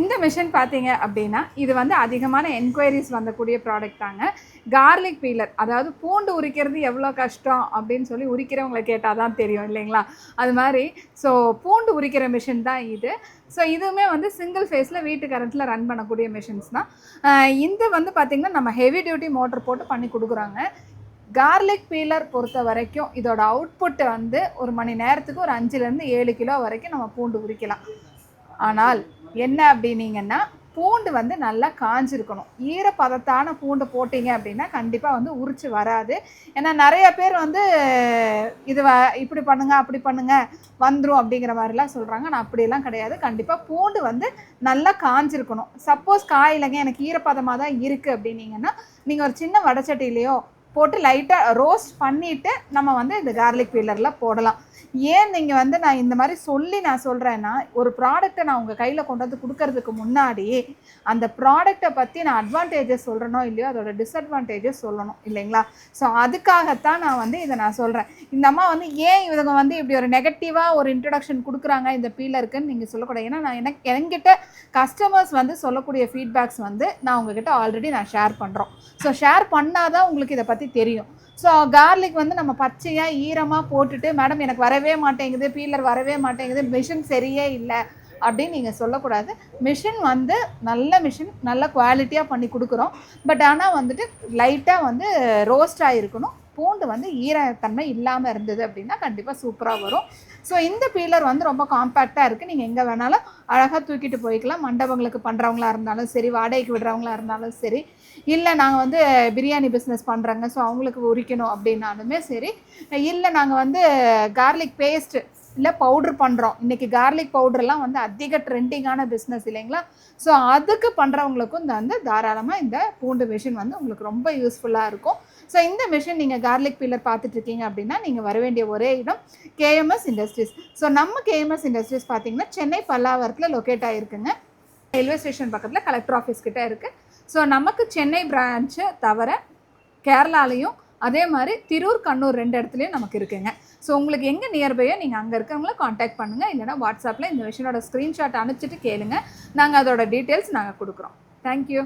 இந்த மிஷின் பார்த்தீங்க அப்படின்னா இது வந்து அதிகமான என்கொயரிஸ் வந்தக்கூடிய ப்ராடக்ட் தாங்க. கார்லிக் பீலர், அதாவது பூண்டு உரிக்கிறது எவ்வளோ கஷ்டம் அப்படின்னு சொல்லி உரிக்கிறவங்களை கேட்டால் தான் தெரியும் இல்லைங்களா? அது மாதிரி ஸோ பூண்டு உரிக்கிற மிஷின் தான் இது. ஸோ இதுவுமே வந்து சிங்கிள் ஃபேஸில் வீட்டு கரண்ட்டில் ரன் பண்ணக்கூடிய மிஷின்ஸ் தான். இது வந்து பார்த்திங்கன்னா நம்ம ஹெவி டியூட்டி மோட்டர் போட்டு பண்ணி கொடுக்குறாங்க. கார்லிக் பீலர் பொறுத்த வரைக்கும் இதோட அவுட்புட் வந்து ஒரு மணி நேரத்துக்கு ஒரு 5லேருந்து 7 கிலோ வரைக்கும் நம்ம பூண்டு உரிக்கலாம். ஆனால் என்ன அப்படின்னீங்கன்னா பூண்டு வந்து நல்லா காஞ்சிருக்கணும். ஈரப்பதத்தான பூண்டு போட்டிங்க அப்படின்னா கண்டிப்பாக வந்து உரிச்சு வராது. ஏன்னா நிறைய பேர் வந்து இது இப்படி பண்ணுங்க அப்படி பண்ணுங்க வந்துடும் அப்படிங்கிற மாதிரிலாம் சொல்கிறாங்க. நான் அப்படியெல்லாம் கிடையாது. கண்டிப்பாக பூண்டு வந்து நல்லா காஞ்சிருக்கணும். சப்போஸ் காயிலைங்க எனக்கு ஈரப்பதமாக தான் இருக்குது அப்படின்னீங்கன்னா நீங்கள் ஒரு சின்ன வடைச்சட்டிலையோ போட்டு லைட்டாக ரோஸ்ட் பண்ணிவிட்டு நம்ம வந்து இந்த கார்லிக் பீலரில் போடலாம். ஏன் நீங்கள் வந்து நான் இந்த மாதிரி சொல்லி நான் சொல்கிறேன்னா, ஒரு ப்ராடக்டை நான் உங்கள் கையில் கொண்டு வந்து கொடுக்கறதுக்கு முன்னாடி அந்த ப்ராடக்டை பற்றி நான் அட்வான்டேஜஸ் சொல்கிறனோ இல்லையோ அதோட டிஸ்அட்வான்டேஜஸ் சொல்லணும் இல்லைங்களா? ஸோ அதுக்காகத்தான் நான் வந்து இதை நான் சொல்கிறேன். இந்த அம்மா வந்து ஏன் இவங்க வந்து இப்படி ஒரு நெகட்டிவாக ஒரு இன்ட்ரடக்ஷன் கொடுக்குறாங்க இந்த பீலருக்குன்னு நீங்கள் சொல்லக்கூடாது. ஏன்னா நான் என்கிட்ட கஸ்டமர்ஸ் வந்து சொல்லக்கூடிய ஃபீட்பேக்ஸ் வந்து நான் உங்ககிட்ட ஆல்ரெடி நான் ஷேர் பண்ணுறோம். ஸோ ஷேர் பண்ணால் தான் உங்களுக்கு இதை பற்றி தெரியும். ஸோ கார்லிக் வந்து நம்ம பச்சையாக ஈரமாக போட்டுட்டு மேடம் எனக்கு வரவே மாட்டேங்குது, பீலர் வரவே மாட்டேங்குது, மிஷின் சரியே இல்லை அப்படின்னு நீங்கள் சொல்லக்கூடாது. மிஷின் வந்து நல்ல மிஷின், நல்ல குவாலிட்டியாக பண்ணி கொடுக்குறோம். பட் ஆனால் வந்துட்டு லைட்டாக வந்து ரோஸ்ட் ஆகிருக்கணும். பூண்டு வந்து ஈரத்தன்மை இல்லாமல் இருந்தது அப்படின்னா கண்டிப்பாக சூப்பராக வரும். ஸோ இந்த பீலர் வந்து ரொம்ப காம்பேக்டாக இருக்குது. நீங்கள் எங்கே வேணாலும் அழகாக தூக்கிட்டு போய்க்கலாம். மண்டபங்களுக்கு பண்ணுறவங்களா இருந்தாலும் சரி, வாடகைக்கு விடுறவங்களா இருந்தாலும் சரி, இல்லை நாங்கள் வந்து பிரியாணி பிஸ்னஸ் பண்ணுறாங்க ஸோ அவங்களுக்கு உரிக்கணும் அப்படின்னாலுமே சரி, இல்லை நாங்கள் வந்து கார்லிக் பேஸ்ட்டு இல்லை பவுட்ரு பண்ணுறோம். இன்றைக்கி கார்லிக் பவுடர்லாம் வந்து அதிக ட்ரெண்டிங்கான பிஸ்னஸ் இல்லைங்களா? ஸோ அதுக்கு பண்ணுறவங்களுக்கும் இந்த வந்து தாராளமாக இந்த பூண்டு மிஷின் வந்து உங்களுக்கு ரொம்ப யூஸ்ஃபுல்லாக இருக்கும். ஸோ இந்த மிஷின் நீங்கள் கார்லிக் பீலர் பார்த்துட்ருக்கீங்க அப்படின்னா நீங்கள் வர வேண்டிய ஒரே இடம் கேஎம்எஸ் இண்டஸ்ட்ரீஸ். ஸோ நம்ம கேஎம்எஸ் இண்டஸ்ட்ரீஸ் பார்த்திங்கன்னா சென்னை பல்லாவரத்தில் லொக்கேட் ஆகிருக்குங்க. ரயில்வே ஸ்டேஷன் பக்கத்தில் கலெக்டர் ஆஃபீஸ் கிட்டே இருக்குது. ஸோ நமக்கு சென்னை பிரான்ச்சு தவிர கேரளாலையும் அதே மாதிரி திருூர், கண்ணூர் 2 இடத்துலையும் நமக்கு இருக்குங்க. ஸோ உங்களுக்கு எங்கே நியர்பையோ நீங்கள் அங்கே இருக்கிறவங்கள காண்டாக்ட் பண்ணுங்கள். இல்லைனா வாட்ஸ்அப்பில் இந்த மிஷினோட ஸ்க்ரீன்ஷாட் அனுப்பிச்சிட்டு கேளுங்க. நாங்கள் அதோட டீட்டெயில்ஸ் நாங்கள் கொடுக்குறோம். தேங்க்யூ.